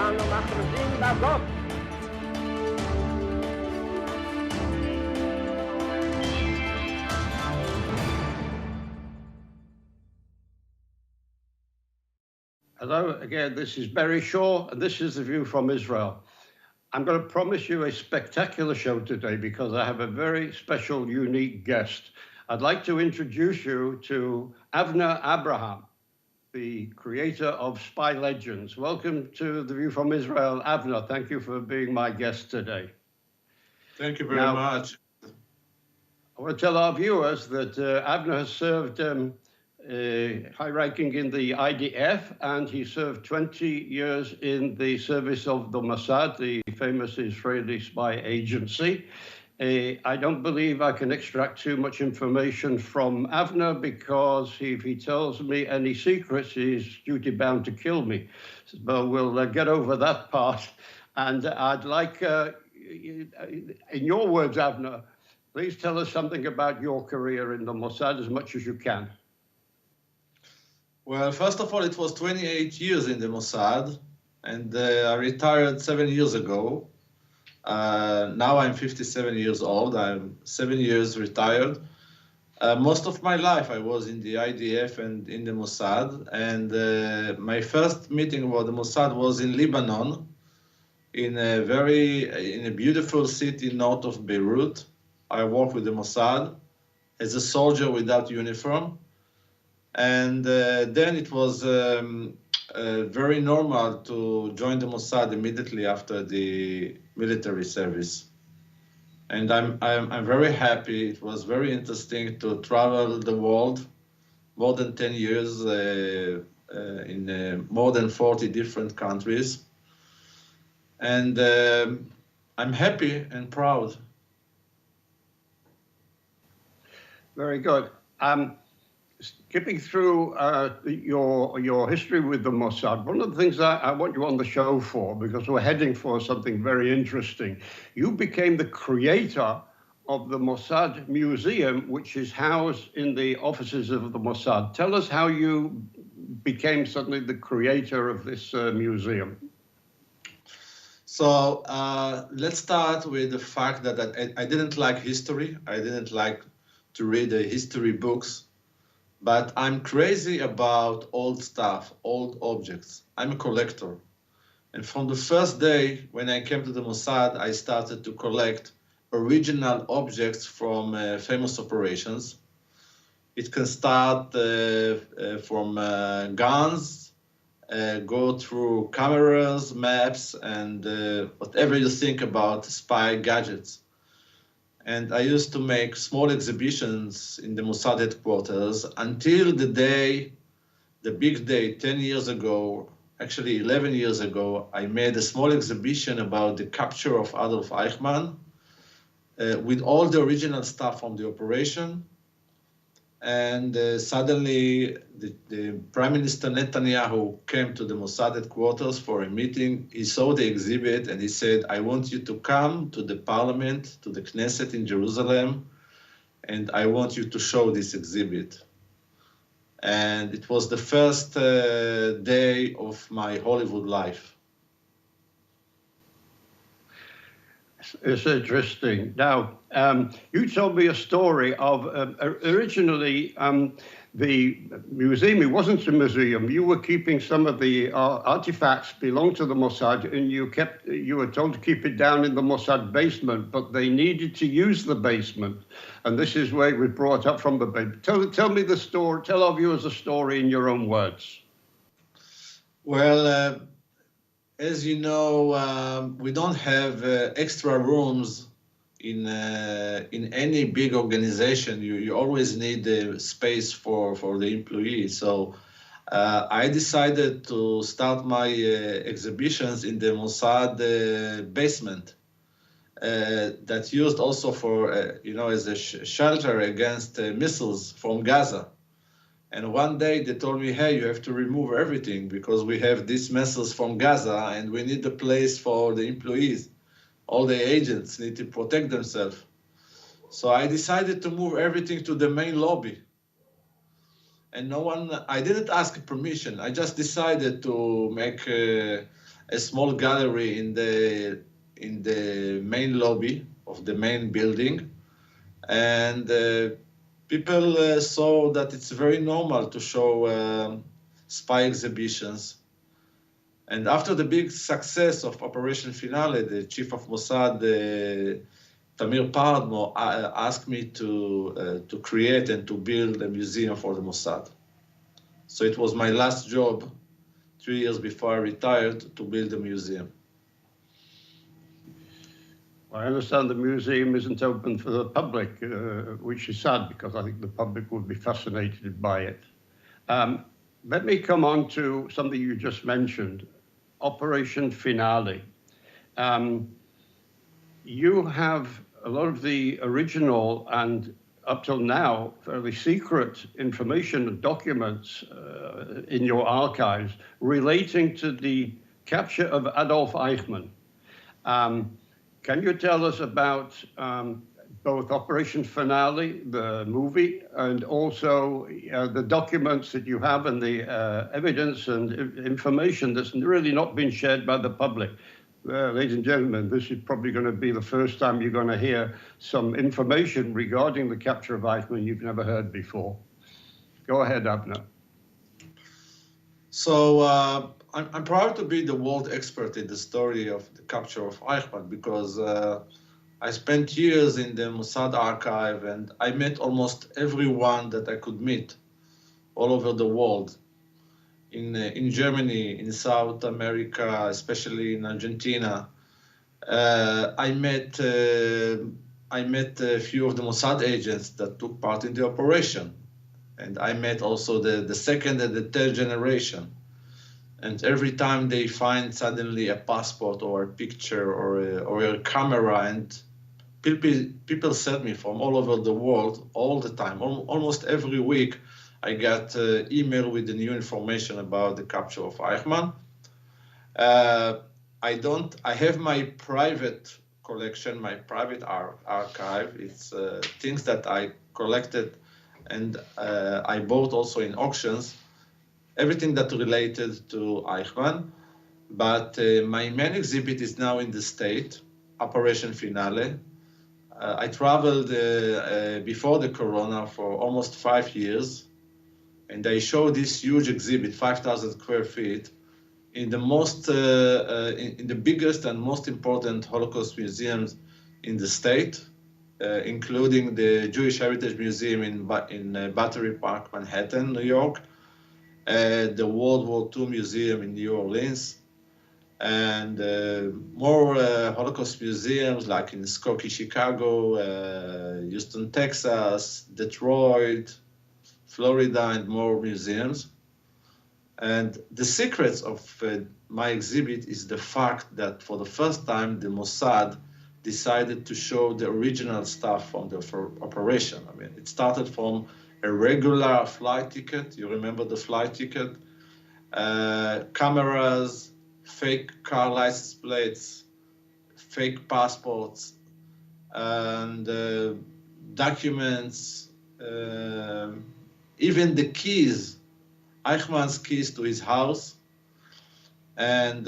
ואנו מכריזים בזאת Hello again, this is Barry Shaw, and this is The View from Israel. I'm going to promise you a spectacular show today because I have a very special, unique guest. I'd like to introduce you to Avner Avraham, the creator of SpyLegends. Welcome to The View from Israel. Avner, thank you for being my guest today. Thank you very much. I want to tell our viewers that Avner has served high ranking in the IDF, and he served 20 years in the service of the Mossad, the famous Israeli spy agency. I don't believe I can extract too much information from Avner because if he tells me any secrets, he's duty bound to kill me. But we'll get over that part. And I'd like, in your words, Avner, please tell us something about your career in the Mossad as much as you can. Well, first of all, it was 28 years in the Mossad, and I retired 7 years ago. Now I'm 57 years old. I'm 7 years retired. Most of my life I was in the IDF and in the Mossad, and my first meeting about the Mossad was in Lebanon, in a beautiful city north of Beirut. I worked with the Mossad as a soldier without uniform. And then it was very normal to join the Mossad immediately after the military service. And I'm very happy. It was very interesting to travel the world, more than 10 years in more than 40 different countries. And I'm happy and proud. Very good. Skipping through your history with the Mossad, one of the things I want you on the show for, because we're heading for something very interesting, you became the creator of the Mossad Museum, which is housed in the offices of the Mossad. Tell us how you became suddenly the creator of this museum. So let's start with the fact that I didn't like history. I didn't like to read the history books. But I'm crazy about old stuff, old objects. I'm a collector. And from the first day when I came to the Mossad, I started to collect original objects from famous operations. It can start from guns, go through cameras, maps, and whatever you think about spy gadgets. And I used to make small exhibitions in the Mossad headquarters until the day, the big day, 10 years ago, actually 11 years ago, I made a small exhibition about the capture of Adolf Eichmann with all the original stuff from the operation. And suddenly the Prime Minister Netanyahu came to the Mossad headquarters for a meeting. He saw the exhibit and he said, I want you to come to the parliament, to the Knesset in Jerusalem, and I want you to show this exhibit. And it was the first day of my Hollywood life. It's interesting. Now, you told me a story of originally the museum. It wasn't a museum. You were keeping some of the artifacts belonged to the Mossad, and you were told to keep it down in the Mossad basement, but they needed to use the basement, and this is where it was brought up from the basement. Tell me the story. Tell our viewers the story in your own words. Well. As you know, we don't have extra rooms in any big organization. You always need the space for the employees. So I decided to start my exhibitions in the Mossad basement. That's used also for as a shelter against missiles from Gaza. And one day they told me, hey, you have to remove everything because we have these missiles from Gaza and we need a place for the employees. All the agents need to protect themselves. So I decided to move everything to the main lobby. And I didn't ask permission. I just decided to make a small gallery in the main lobby of the main building, and people saw that it's very normal to show spy exhibitions. And after the big success of Operation Finale, the chief of Mossad, Tamir Pardmo, asked me to create and to build a museum for the Mossad. So it was my last job, 3 years before I retired, to build a museum. I understand the museum isn't open for the public, which is sad because I think the public would be fascinated by it. Let me come on to something you just mentioned, Operation Finale. You have a lot of the original and up till now fairly secret information and documents in your archives relating to the capture of Adolf Eichmann. Can you tell us about both Operation Finale, the movie, and also the documents that you have and the evidence and information that's really not been shared by the public? Ladies and gentlemen, this is probably going to be the first time you're going to hear some information regarding the capture of Eichmann you've never heard before. Go ahead, Avner. So I'm proud to be the world expert in the story of the capture of Eichmann because I spent years in the Mossad archive and I met almost everyone that I could meet all over the world. In Germany, in South America, especially in Argentina, I met a few of the Mossad agents that took part in the operation, and I met also the second and the third generation. And every time they find suddenly a passport or a picture or a camera, and people send me from all over the world all the time, almost every week. I got email with the new information about the capture of Eichmann. I have my private collection, my private archive. It's things that I collected and I bought also in auctions, everything that related to Eichmann. But my main exhibit is now in the state, Operation Finale. I traveled before the Corona for almost 5 years. And I show this huge exhibit, 5,000 square feet, in the in the biggest and most important Holocaust museums in the state, including the Jewish Heritage Museum in Battery Park, Manhattan, New York, the World War II Museum in New Orleans, and more Holocaust museums like in Skokie, Chicago, Houston, Texas, Detroit, Florida, and more museums. And the secrets of my exhibit is the fact that for the first time, the Mossad decided to show the original stuff from the operation. I mean, it started from a regular flight ticket. You remember the flight ticket? Cameras, fake car license plates, fake passports, and documents, even the keys, Eichmann's keys to his house. And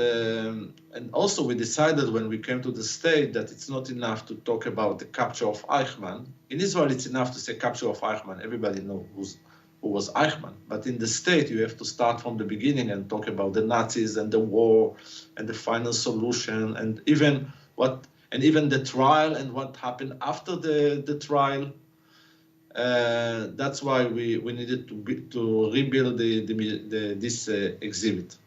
also we decided when we came to the state that it's not enough to talk about the capture of Eichmann. In Israel, it's enough to say capture of Eichmann. Everybody knows who was Eichmann. But in the state, you have to start from the beginning and talk about the Nazis and the war and the final solution and even the trial and what happened after the trial. That's why we needed to rebuild this exhibit.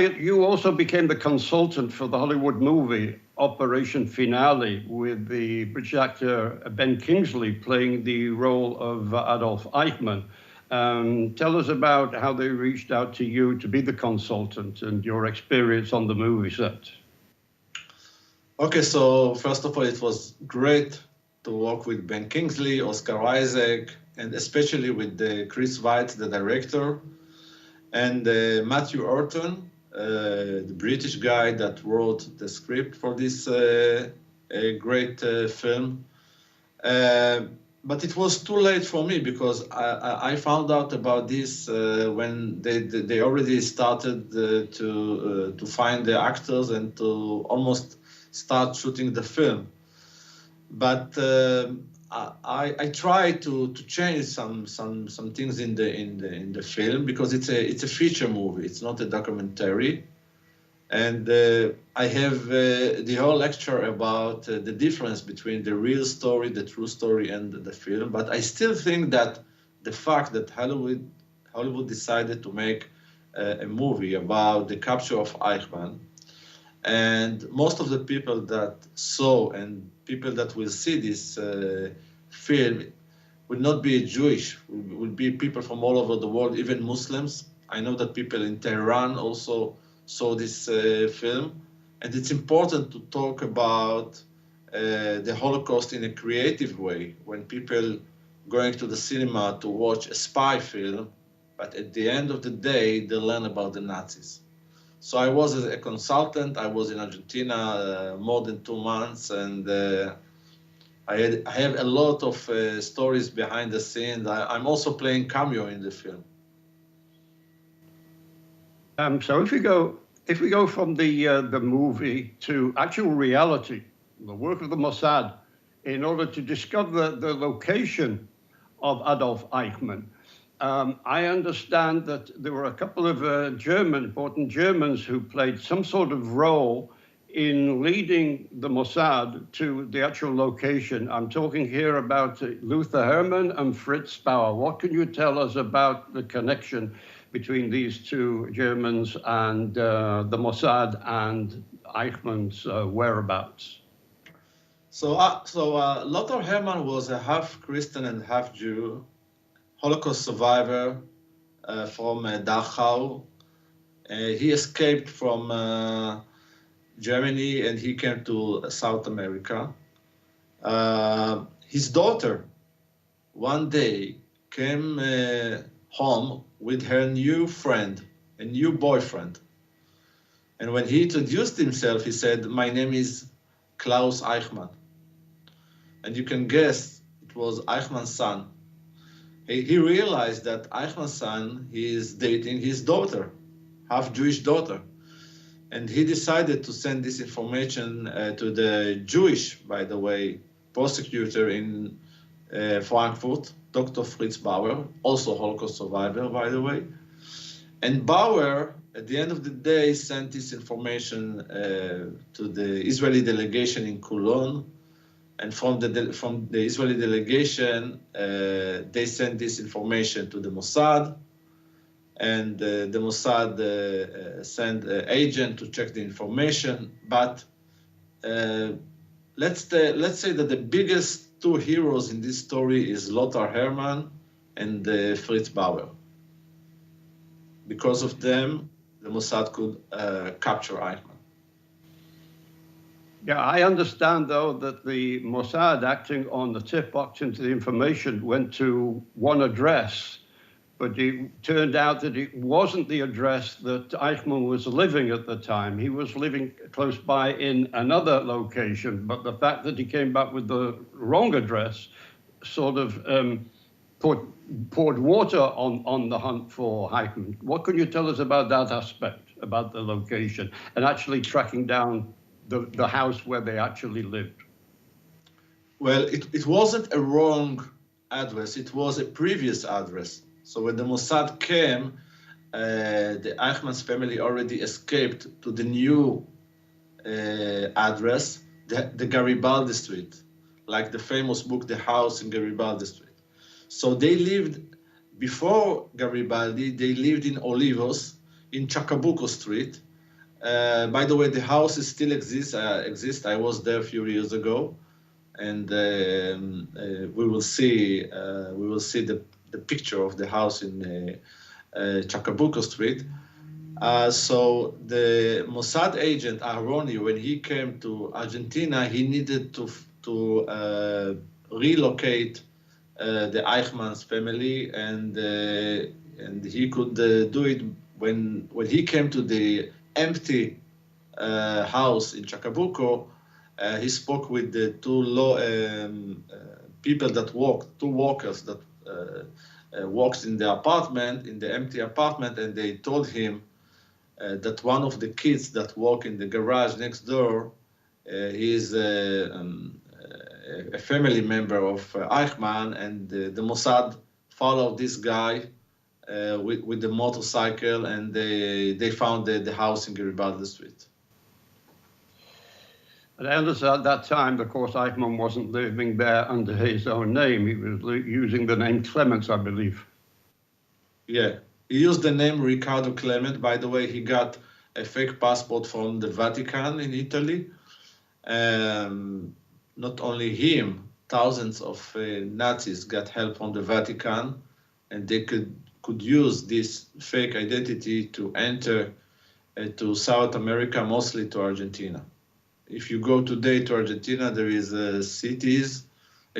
You also became the consultant for the Hollywood movie Operation Finale with the British actor Ben Kingsley playing the role of Adolf Eichmann. Tell us about how they reached out to you to be the consultant and your experience on the movie set. Okay, so first of all, it was great to work with Ben Kingsley, Oscar Isaac, and especially with Chris Weitz, the director, and Matthew Orton, the British guy that wrote the script for this great film. but it was too late for me because I found out about this when they already started to find the actors and to almost start shooting the film. But I try to change some things in the film because it's a feature movie. It's not a documentary. And I have the whole lecture about the difference between the real story, the true story, and the film. But I still think that the fact that Hollywood decided to make a movie about the capture of Eichmann, and most of the people that saw and people that will see this film will not be Jewish, will be people from all over the world, even Muslims. I know that people in Tehran also saw this film, and it's important to talk about the Holocaust in a creative way. When people going to the cinema to watch a spy film, but at the end of the day, they learn about the Nazis. So I was a consultant. I was in Argentina more than 2 months, and I have a lot of stories behind the scenes. I'm also playing cameo in the film. So if we go from the movie to actual reality, the work of the Mossad, in order to discover the location of Adolf Eichmann, I understand that there were a couple of important Germans who played some sort of role in leading the Mossad to the actual location. I'm talking here about Luther Hermann and Fritz Bauer. What can you tell us about the connection between these two Germans and the Mossad and Eichmann's whereabouts? So Lothar Hermann was a half Christian and half Jew, Holocaust survivor from Dachau. He escaped from Germany and he came to South America. His daughter one day came home with her new friend, a new boyfriend. And when he introduced himself, he said, "My name is Klaus Eichmann." And you can guess it was Eichmann's son. He realized that Eichmann's son is dating his daughter, half Jewish daughter. And he decided to send this information to the Jewish, by the way, prosecutor in Frankfurt, Dr. Fritz Bauer, also Holocaust survivor, by the way. And Bauer, at the end of the day, sent this information to the Israeli delegation in Cologne. And from the Israeli delegation, they sent this information to the Mossad. And the Mossad sent an agent to check the information. But let's say that the biggest two heroes in this story is Lothar Hermann and Fritz Bauer. Because of them, the Mossad could capture Eichmann. Yeah, I understand, though, that the Mossad, acting on the tip box into the information, went to one address, but it turned out that it wasn't the address that Eichmann was living at the time. He was living close by in another location, but the fact that he came back with the wrong address sort of poured water on the hunt for Eichmann. What can you tell us about that aspect, about the location, and actually tracking down the house where they actually lived? Well, it wasn't a wrong address. It was a previous address. So when the Mossad came, the Eichmann's family already escaped to the new address, the Garibaldi Street, like the famous book, The House in Garibaldi Street. So they lived, before Garibaldi, they lived in Olivos, in Chacabuco Street. By the way, the house still exists. I was there a few years ago, and we will see the picture of the house in Chacabuco Street. So the Mossad agent Aharoni, when he came to Argentina, he needed to relocate the Eichmann's family, and he could do it when he came to the empty house in Chacabuco. He spoke with the two people that work, two workers that works in the apartment, in the empty apartment, and they told him that one of the kids that work in the garage next door is a family member of Eichmann, and the Mossad followed this guy with the motorcycle, and they found the house in Garibaldi Street. And I understand at that time, of course, Eichmann wasn't living there under his own name. He was using the name Clements, I believe. Yeah, he used the name Riccardo Clement. By the way, he got a fake passport from the Vatican in Italy. Not only him, thousands of Nazis got help from the Vatican, and they could use this fake identity to enter to South America, mostly to Argentina. If you go today to Argentina, there is cities,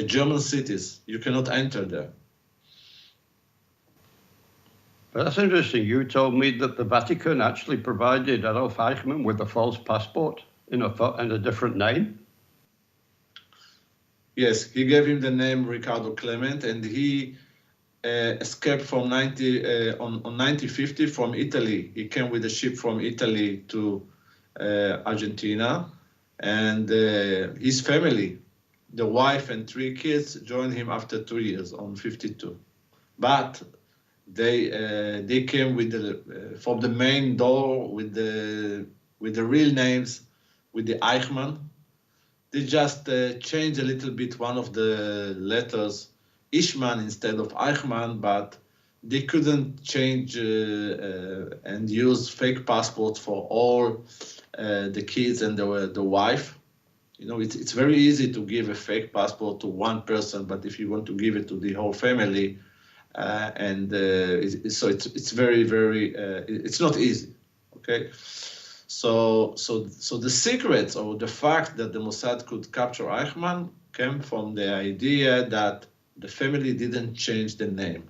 German cities. You cannot enter there. But that's interesting. You told me that the Vatican actually provided Adolf Eichmann with a false passport in a different name. Yes, he gave him the name Riccardo Clement, and he escaped from 1950 from Italy. He came with a ship from Italy to Argentina, and his family, the wife and 3 kids, joined him after 2 years on 52. But they came with from the main door with the real names, with the Eichmann. They just changed a little bit one of the letters, Ishman instead of Eichmann, but they couldn't change and use fake passports for all the kids and the wife. You know, it's very easy to give a fake passport to one person, but if you want to give it to the whole family, so it's very, very, it's not easy, okay? So the secrets or the fact that the Mossad could capture Eichmann came from the idea that the family didn't change the name,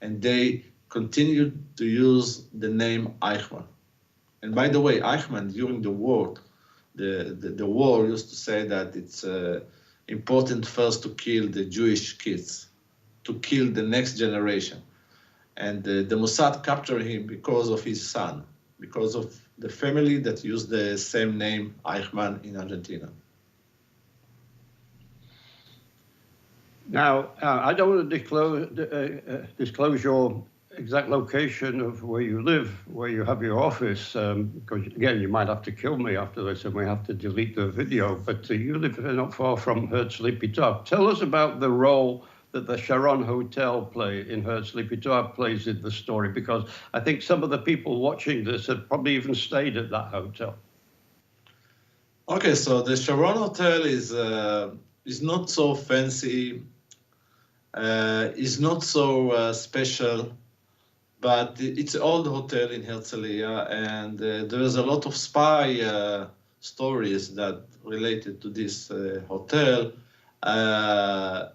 and they continued to use the name Eichmann. And by the way, Eichmann during the war, the war used to say that it's important first to kill the Jewish kids, to kill the next generation. And the Mossad captured him because of his son, because of the family that used the same name, Eichmann, in Argentina. Now, I don't want to disclose your exact location of where you live, where you have your office, because again, you might have to kill me after this and we have to delete the video, but you live not far from Herzli Pitar. Tell us about the role that the Sharon Hotel in Herzli Pitar plays in the story, because I think some of the people watching this have probably even stayed at that hotel. Okay, so the Sharon Hotel is not so fancy, is not so special, but it's an old hotel in Herzliya, and there is a lot of spy stories that related to this hotel.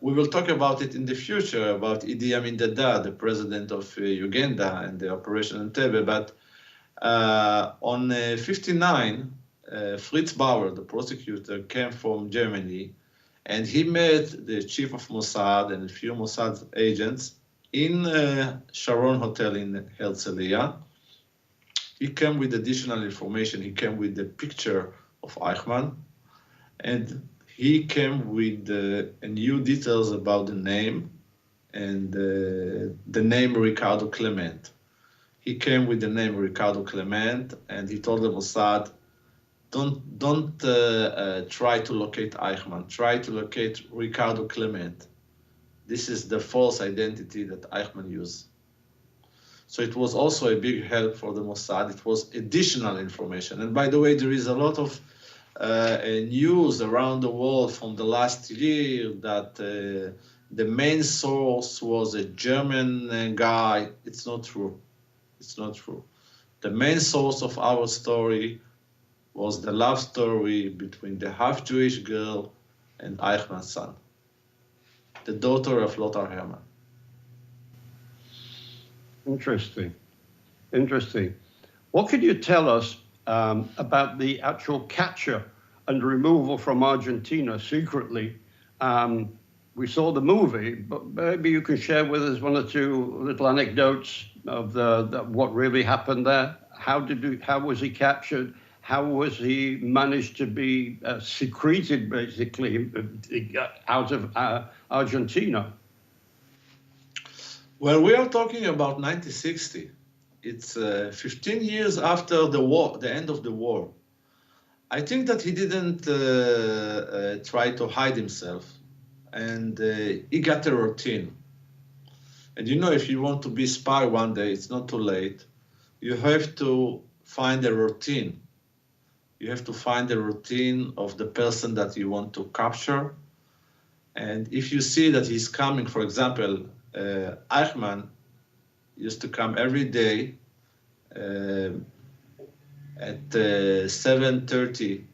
We will talk about it in the future, about Idi Amin Dada, the president of Uganda, and the Operation Entebbe. But on 59, Fritz Bauer, the prosecutor, came from Germany, and he met the chief of Mossad and a few Mossad agents in Sharon Hotel in Herzliya. He came with additional information. He came with the picture of Eichmann, and he came with new details about the name, and the name Riccardo Clement. He came with the name Riccardo Clement, and he told the Mossad, don't try to locate Eichmann, try to locate Riccardo Clement. This is the false identity that Eichmann used. So it was also a big help for the Mossad. It was additional information. And by the way, there is a lot of news around the world from the last year that the main source was a German guy. It's not true. It's not true. The main source of our story was the love story between the half-Jewish girl and Eichmann's son, the daughter of Lothar Hermann. Interesting. Interesting. What could you tell us about the actual capture and removal from Argentina secretly we saw the movie, but maybe you can share with us one or two little anecdotes of what really happened there. How was he captured? How was he managed to be secreted, basically, out of Argentina? Well, we are talking about 1960. It's 15 years after the war, the end of the war. I think that he didn't try to hide himself, and he got a routine. And you know, if you want to be spy one day, it's not too late. You have to find a routine. You have to find a routine of the person that you want to capture. And if you see that he's coming, for example, Eichmann used to come every day at 7:30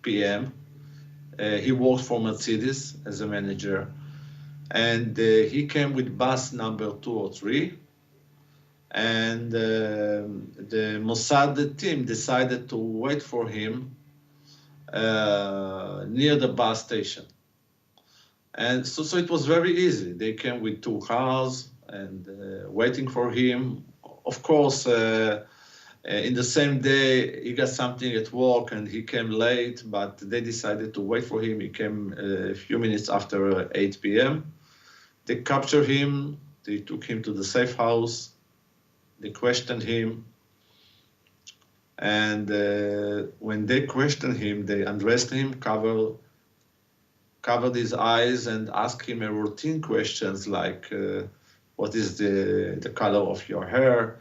p.m. He worked for Mercedes as a manager, and he came with bus number 2 or 3. And the Mossad team decided to wait for him near the bus station. And so it was very easy. They came with 2 cars and waiting for him. Of course, in the same day, he got something at work and he came late, but they decided to wait for him. He came a few minutes after 8 p.m. They captured him. They took him to the safe house. They questioned him. And when they questioned him, they undressed him, covered his eyes, and asked him a routine questions like, what is the color of your hair?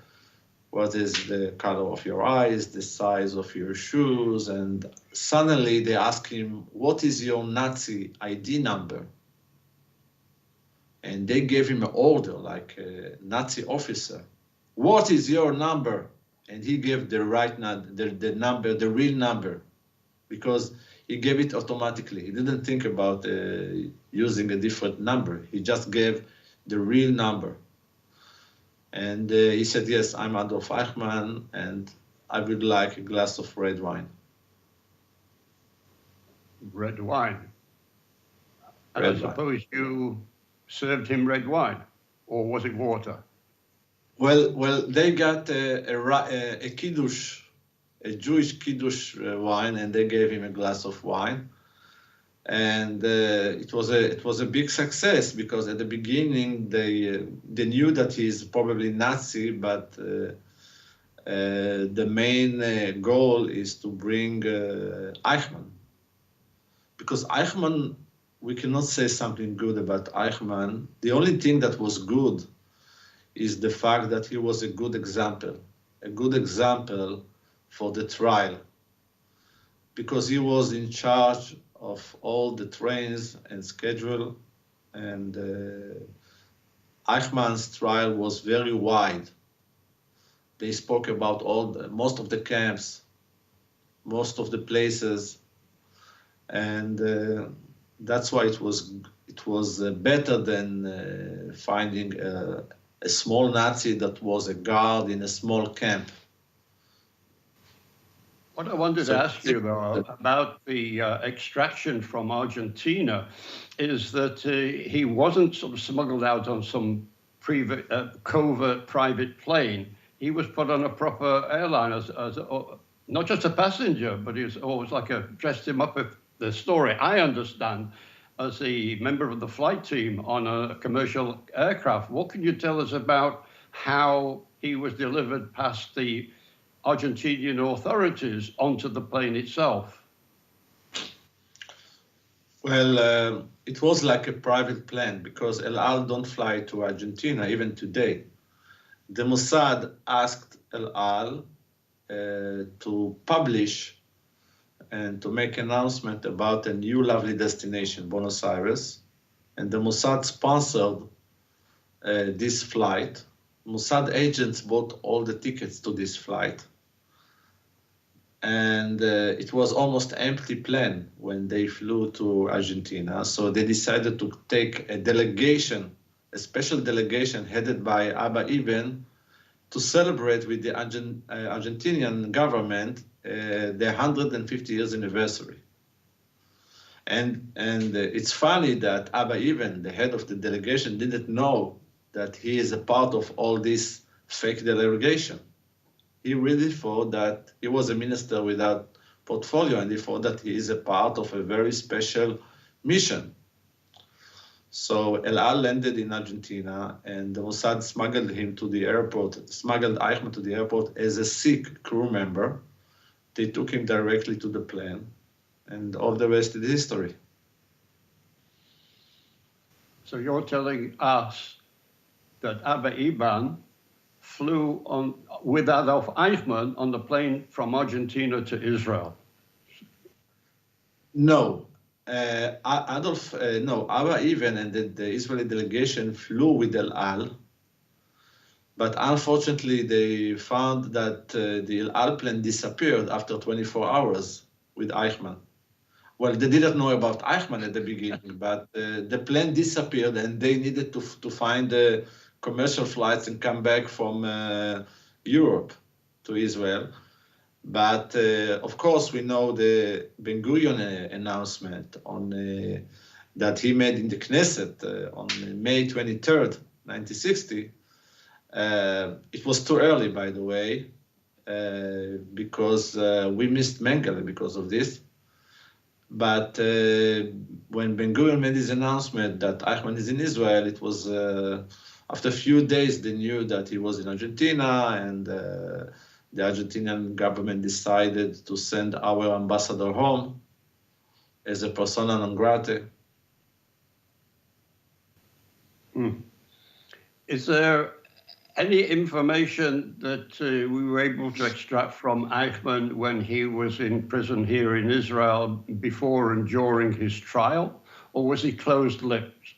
What is the color of your eyes, the size of your shoes? And suddenly they asked him, what is your Nazi ID number? And they gave him an order like a Nazi officer. What is your number? And he gave the right the number, the real number, because he gave it automatically. He didn't think about using a different number. He just gave the real number. And he said, yes, I'm Adolf Eichmann, and I would like a glass of red wine. Red wine. And Red I suppose you served him red wine, or was it water? Well, they got a kiddush, a Jewish kiddush wine, and they gave him a glass of wine. And it was a big success, because at the beginning they knew that he's probably Nazi, but the main goal is to bring Eichmann, because Eichmann, we cannot say something good about Eichmann. The only thing that was good is the fact that he was a good example for the trial, because he was in charge of all the trains and schedule, and Eichmann's trial was very wide. They spoke about most of the camps, most of the places, and that's why it was better than finding a small Nazi that was a guard in a small camp. What I wanted to ask you, though, about the extraction from Argentina is that he wasn't sort of smuggled out on some covert private plane. He was put on a proper airline as not just a passenger, but he was always dressed him up with the story. I understand as a member of the flight team on a commercial aircraft. What can you tell us about how he was delivered past the Argentinian authorities onto the plane itself? Well, it was like a private plane, because El Al don't fly to Argentina even today. The Mossad asked El Al to publish and to make announcement about a new lovely destination, Buenos Aires. And the Mossad sponsored this flight. Mossad agents bought all the tickets to this flight. And it was almost empty plane when they flew to Argentina. So they decided to take a delegation, a special delegation headed by Abba Ibn, to celebrate with the Argentinian government the 150 years anniversary. And it's funny that Abba Even, the head of the delegation, didn't know that he is a part of all this fake delegation. He really thought that he was a minister without portfolio, and he thought that he is a part of a very special mission. So El Al landed in Argentina, and the Mossad smuggled him to the airport, smuggled Eichmann to the airport as a sick crew member. They took him directly to the plane, and all the rest is history. So you're telling us that Abba Eban flew on with Adolf Eichmann on the plane from Argentina to Israel? No, no, Abba Even and the Israeli delegation flew with El Al, but unfortunately they found that the El Al plane disappeared after 24 hours with Eichmann. Well, they didn't know about Eichmann at the beginning, but the plane disappeared and they needed to find commercial flights and come back from Europe to Israel. But of course, we know the Ben Gurion announcement on that he made in the Knesset on May 23rd, 1960. It was too early, by the way, because we missed Mengele because of this. But when Ben Gurion made his announcement that Eichmann is in Israel, it was after a few days they knew that he was in Argentina, and the Argentinian government decided to send our ambassador home as a persona non grata. Is there any information that we were able to extract from Eichmann when he was in prison here in Israel before and during his trial, or was he closed-lipped?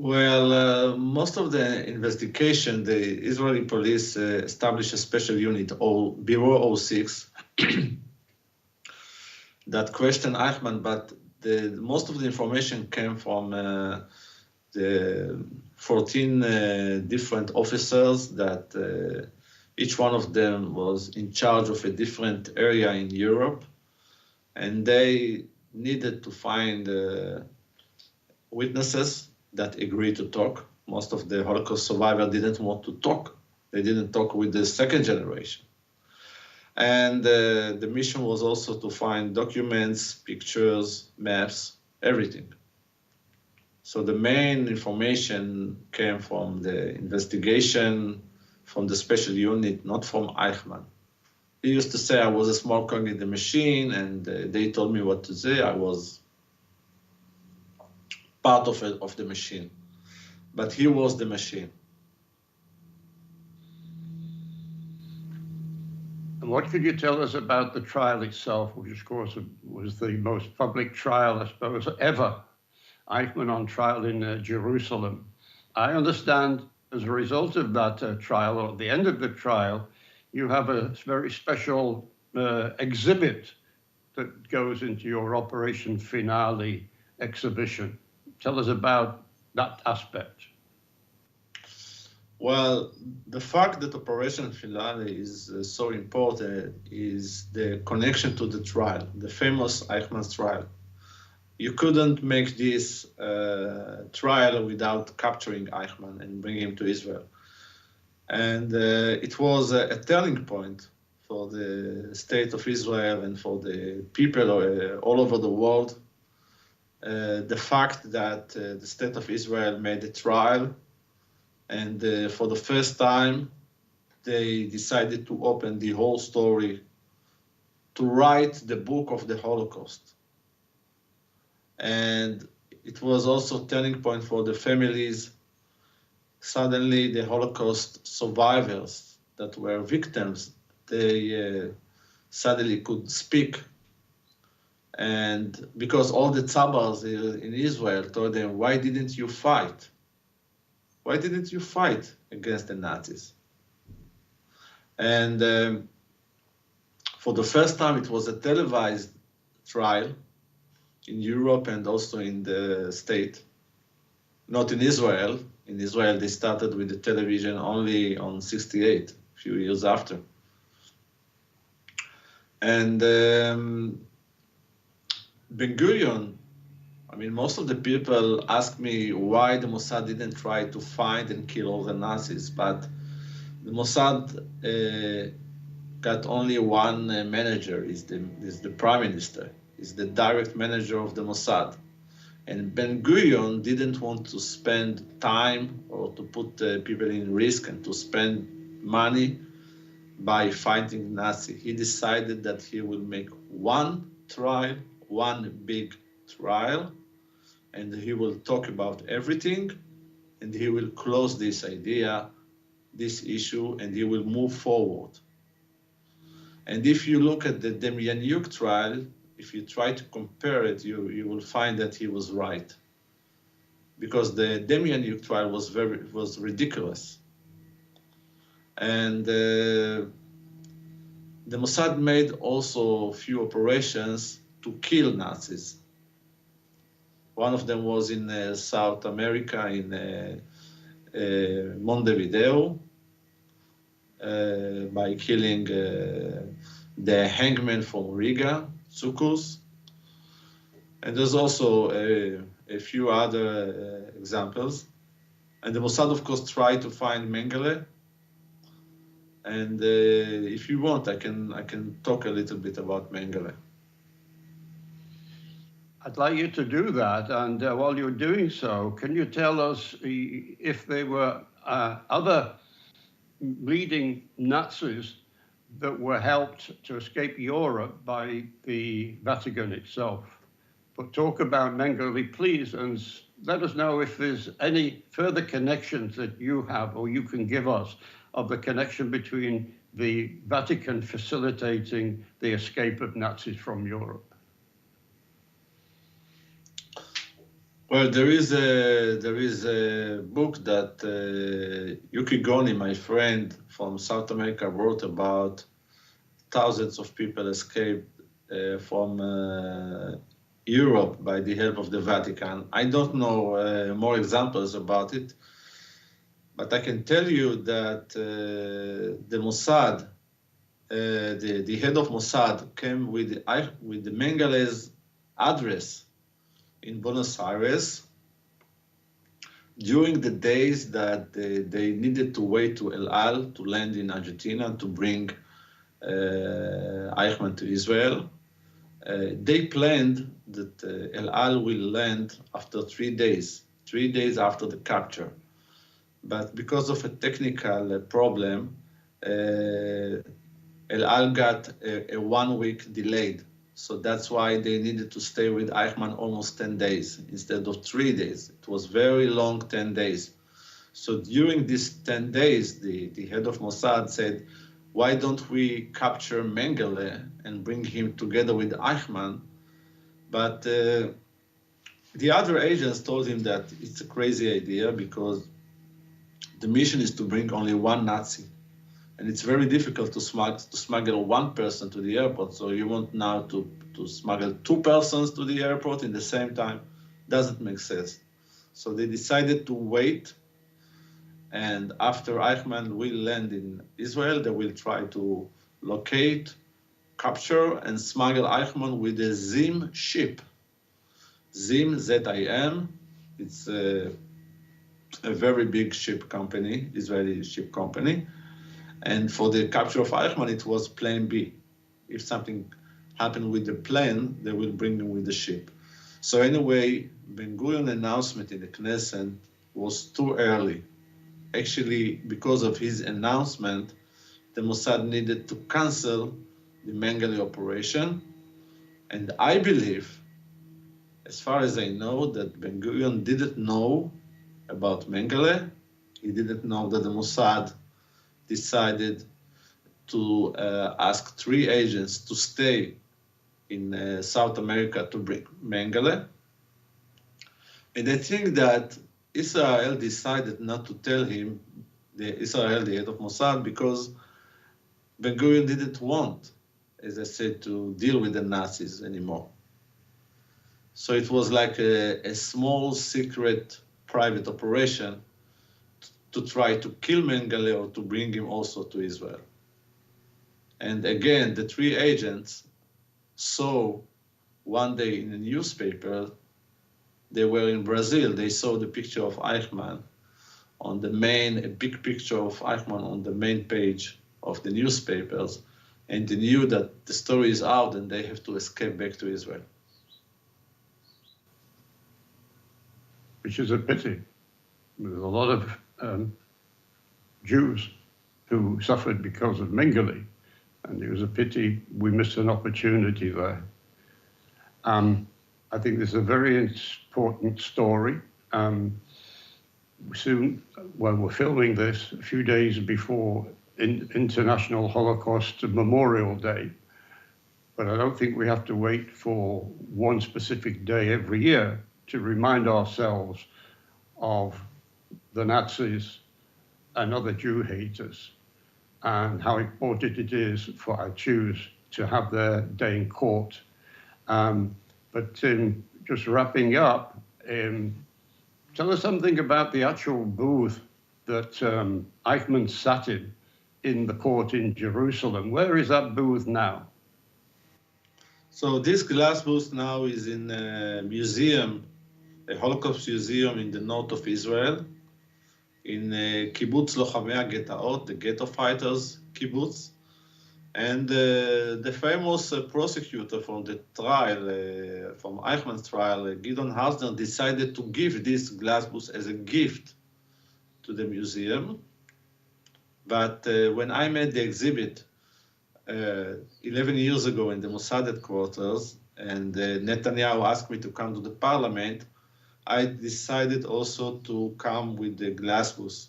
Well, most of the investigation, the Israeli police established a special unit, Bureau 06, that questioned Eichmann, but most of the information came from the 14 different officers that each one of them was in charge of a different area in Europe, and they needed to find witnesses that agreed to talk. Most of the Holocaust survivors didn't want to talk. They didn't talk with the second generation. And the mission was also to find documents, pictures, maps, everything. So the main information came from the investigation, from the special unit, not from Eichmann. He used to say I was a small cog in the machine, and they told me what to say. I was part of the machine, but he was the machine. And what could you tell us about the trial itself, which of course was the most public trial, I suppose, ever? Eichmann on trial in Jerusalem. I understand as a result of that trial, or at the end of the trial, you have a very special exhibit that goes into your Operation Finale exhibition. Tell us about that aspect. Well, the fact that Operation Finale is so important is the connection to the trial, the famous Eichmann's trial. You couldn't make this trial without capturing Eichmann and bringing him to Israel. And it was a turning point for the state of Israel and for the people all over the world. The fact that the state of Israel made a trial, and for the first time, they decided to open the whole story, to write the book of the Holocaust. And it was also a turning point for the families. Suddenly, the Holocaust survivors that were victims, they suddenly could speak. And because all the tzabars in Israel told them, why didn't you fight? Why didn't you fight against the Nazis? And for the first time, it was a televised trial in Europe and also in the state, not in Israel. In Israel, they started with the television only on 68, a few years after. And Ben-Gurion, I mean, most of the people ask me why the Mossad didn't try to find and kill all the Nazis, but the Mossad got only one manager, is the prime minister, is the direct manager of the Mossad. And Ben-Gurion didn't want to spend time or to put people in risk and to spend money by fighting Nazi. He decided that he will make one trial, one big trial, and he will talk about everything, and he will close this idea, this issue, and he will move forward. And if you look at the Demjanjuk trial, if you try to compare it, you will find that he was right. Because the Demjanjuk trial was ridiculous. And the Mossad made also a few operations to kill Nazis. One of them was in South America, in Montevideo, by killing the hangman from Riga, Tsoukas. And there's also a few other examples. And the Mossad, of course, tried to find Mengele. And if you want, I can talk a little bit about Mengele. I'd like you to do that. And while you're doing so, can you tell us if there were other leading Nazis that were helped to escape Europe by the Vatican itself? But talk about Mengele, please, and let us know if there's any further connections that you have or you can give us of the connection between the Vatican facilitating the escape of Nazis from Europe. Well, there is a book that Yuki Goni, my friend from South America, wrote about. Thousands of people escaped from Europe by the help of the Vatican. I don't know more examples about it, but I can tell you that the Mossad, the head of Mossad, came with the Mengele's address in Buenos Aires during the days that they needed to wait to El Al to land in Argentina to bring Eichmann to Israel. They planned that El Al will land after 3 days after the capture. But because of a technical problem, El Al got a 1 week delayed. So that's why they needed to stay with Eichmann almost 10 days instead of 3 days. It was very long, 10 days. So during these 10 days, the head of Mossad said, why don't we capture Mengele and bring him together with Eichmann? But the other agents told him that it's a crazy idea because the mission is to bring only one Nazi. And it's very difficult to smuggle one person to the airport. So you want now to smuggle 2 persons to the airport in the same time. Doesn't make sense. So they decided to wait. And after Eichmann will land in Israel, they will try to locate, capture, and smuggle Eichmann with a Zim ship. Zim, Z-I-M, it's a very big ship company, Israeli ship company. And for the capture of Eichmann, it was plan B. If something happened with the plane, they will bring him with the ship. So anyway, Ben-Gurion's announcement in the Knesset was too early. Actually, because of his announcement, the Mossad needed to cancel the Mengele operation. And I believe, as far as I know, that Ben-Gurion didn't know about Mengele. He didn't know that the Mossad decided to ask 3 agents to stay in South America to bring Mengele. And I think that Israel decided not to tell him, Israel, the head of Mossad, because Ben-Gurion didn't want, as I said, to deal with the Nazis anymore. So it was like a small, secret, private operation to try to kill Mengele or to bring him also to Israel. And again, the three agents saw one day in a newspaper, they were in Brazil, they saw the picture of Eichmann on the main, a big picture of Eichmann on the main page of the newspapers, and they knew that the story is out and they have to escape back to Israel. Which is a pity. There's a lot of Jews who suffered because of Mengele, and it was a pity we missed an opportunity there. I think this is a very important story. Soon, well, we're filming this a few days before International Holocaust Memorial Day, but I don't think we have to wait for one specific day every year to remind ourselves of the Nazis and other Jew haters and how important it is for our Jews to have their day in court. But just wrapping up, tell us something about the actual booth that Eichmann sat in the court in Jerusalem. Where is that booth now? So this glass booth now is in a museum, a Holocaust museum in the north of Israel, in Kibbutz Lochamei HaGetaot, the ghetto fighters kibbutz. And the famous prosecutor from the trial, from Eichmann's trial, Gideon Hausner, decided to give this glass booth as a gift to the museum. But when I made the exhibit 11 years ago in the Mossad headquarters, and Netanyahu asked me to come to the parliament, I decided also to come with the glass booth.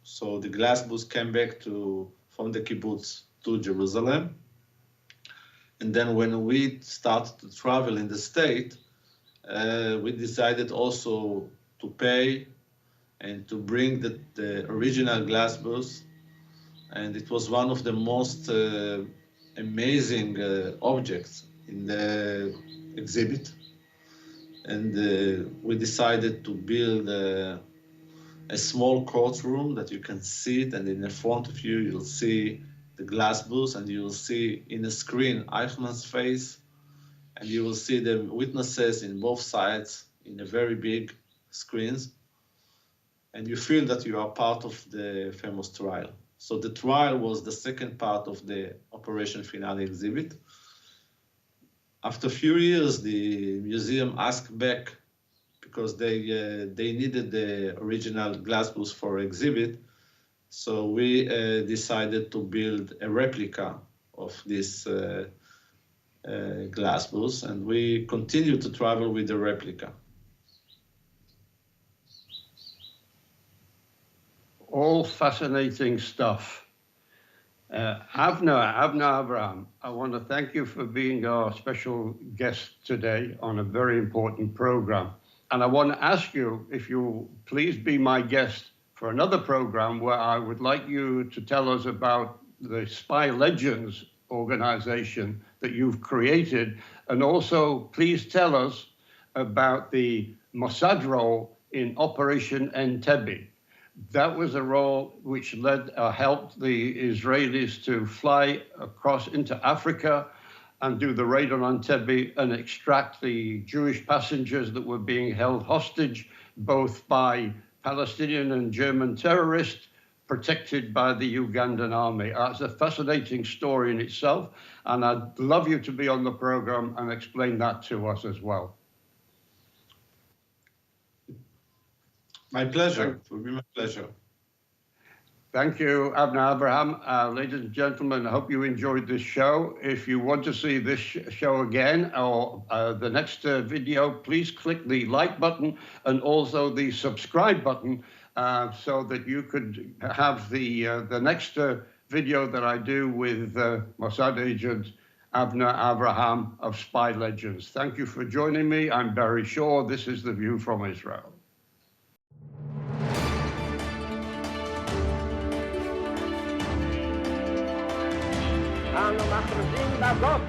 So the glass booth came back from the kibbutz to Jerusalem. And then when we started to travel in the state, we decided also to pay and to bring the original glass booth. And it was one of the most amazing objects in the exhibit. And we decided to build a small courtroom that you can sit, and in the front of you, you'll see the glass booth, and you will see in a screen Eichmann's face, and you will see the witnesses in both sides in a very big screens, and you feel that you are part of the famous trial. So the trial was the second part of the Operation Finale exhibit. After a few years, the museum asked back, because they needed the original glass booth for exhibit. So we decided to build a replica of this glass booth, and we continue to travel with the replica. All fascinating stuff. Avner Avraham, I want to thank you for being our special guest today on a very important program. And I want to ask you if you'll please be my guest for another program where I would like you to tell us about the SpyLegends organization that you've created. And also, please tell us about the Mossad role in Operation Entebbe. That was a role which helped the Israelis to fly across into Africa and do the raid on Entebbe and extract the Jewish passengers that were being held hostage, both by Palestinian and German terrorists, protected by the Ugandan army. It's a fascinating story in itself, and I'd love you to be on the program and explain that to us as well. My pleasure. It will be my pleasure. Thank you, Avner Avraham. Ladies and gentlemen, I hope you enjoyed this show. If you want to see this show again or the next video, please click the like button and also the subscribe button so that you could have the next video that I do with Mossad agent Avner Avraham of SpyLegends. Thank you for joining me. I'm Barry Shaw. This is The View from Israel. אנו מכריזים בזאת